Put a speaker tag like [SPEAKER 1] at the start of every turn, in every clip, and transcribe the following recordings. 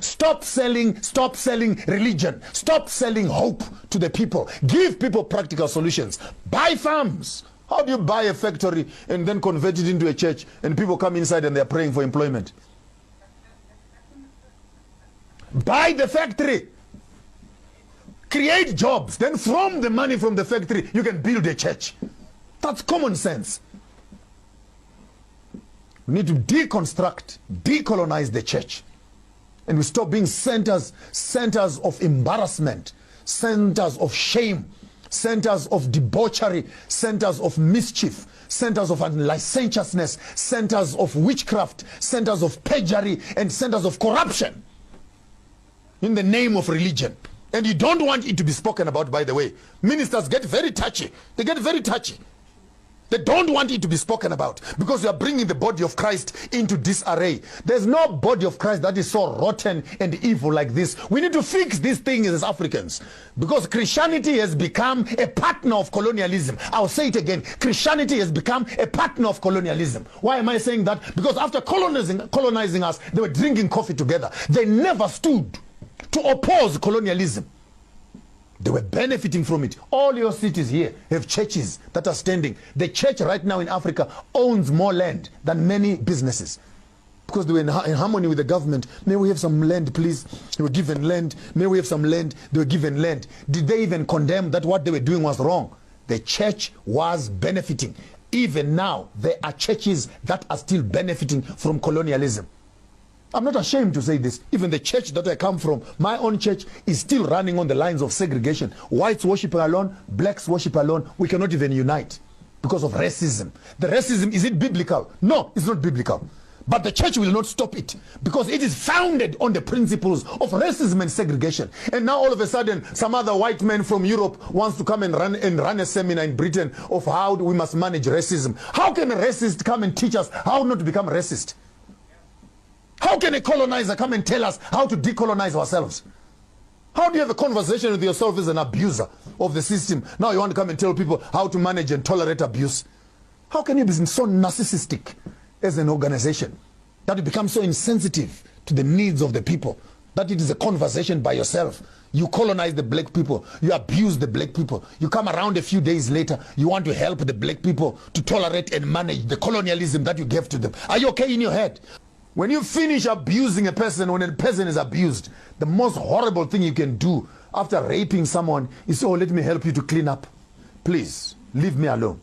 [SPEAKER 1] Stop selling religion. Stop selling hope to the people. Give people practical solutions. Buy farms. How do you buy a factory and then convert it into a church and people come inside and they're praying for employment? Buy the factory. Create jobs. Then from the money from the factory, you can build a church. That's common sense. We need to deconstruct, decolonize the church. And we stop being centers of embarrassment, centers of shame, centers of debauchery, centers of mischief, centers of licentiousness, centers of witchcraft, centers of perjury, and centers of corruption in the name of religion. And you don't want it to be spoken about, by the way. Ministers get very touchy. They get very touchy. They don't want it to be spoken about because you are bringing the body of Christ into disarray. There's no body of Christ that is so rotten and evil like this. We need to fix these things as Africans because Christianity has become a partner of colonialism. I'll say it again. Christianity has become a partner of colonialism. Why am I saying that? Because after colonizing us, they were drinking coffee together. They never stood to oppose colonialism. They were benefiting from it. All your cities here have churches that are standing. The church right now in Africa owns more land than many businesses because they were in harmony with the government. May we have some land, please? They were given land. May we have some land? They were given land. Did they even condemn that what they were doing was wrong? The church was benefiting. Even now, there are churches that are still benefiting from colonialism. I'm not ashamed to say this. Even the church that I come from, my own church, is still running on the lines of segregation. Whites worship alone, blacks worship alone. We cannot even unite because of racism. The racism, is it biblical? No, it's not biblical. But the church will not stop it because it is founded on the principles of racism and segregation. And now all of a sudden, some other white man from Europe wants to come and run a seminar in Britain of how we must manage racism. How can a racist come and teach us how not to become racist? How can a colonizer come and tell us how to decolonize ourselves? How do you have a conversation with yourself as an abuser of the system? Now you want to come and tell people how to manage and tolerate abuse. How can you be so narcissistic as an organization that you become so insensitive to the needs of the people that it is a conversation by yourself? You colonize the black people. You abuse the black people. You come around a few days later. You want to help the black people to tolerate and manage the colonialism that you gave to them. Are you okay in your head? When you finish abusing a person, when a person is abused, the most horrible thing you can do after raping someone is, oh, let me help you to clean up. Please, leave me alone.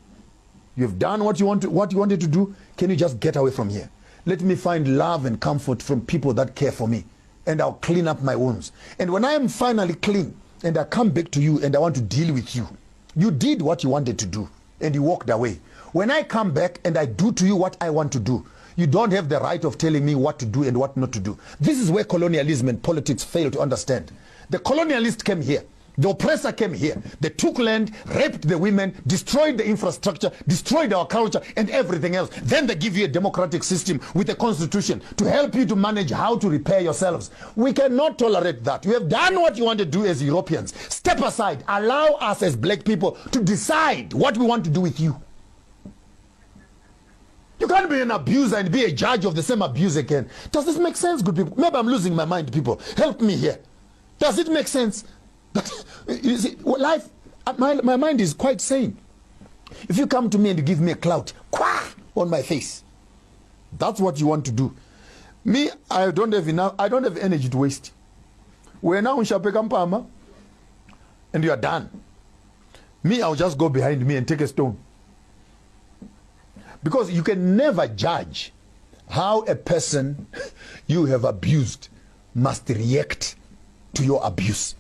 [SPEAKER 1] You've done what you wanted to do. Can you just get away from here? Let me find love and comfort from people that care for me, and I'll clean up my wounds. And when I am finally clean, and I come back to you and I want to deal with you, you did what you wanted to do, and you walked away. When I come back and I do to you what I want to do, you don't have the right of telling me what to do and what not to do. This is where colonialism and politics fail to understand. The colonialist came here. The oppressor came here. They took land, raped the women, destroyed the infrastructure, destroyed our culture and everything else. Then they give you a democratic system with a constitution to help you to manage how to repair yourselves. We cannot tolerate that. You have done what you want to do as Europeans. Step aside. Allow us as black people to decide what we want to do with you. You can't be an abuser and be a judge of the same abuse again. Does this make sense, good people? Maybe I'm losing my mind, people. Help me here. Does it make sense? You see, life, my mind is quite sane. If you come to me and you give me a clout, on my face, that's what you want to do. Me, I don't have energy to waste. We're now in Shapekampama, and you are done. Me, I'll just go behind me and take a stone. Because you can never judge how a person you have abused must react to your abuse.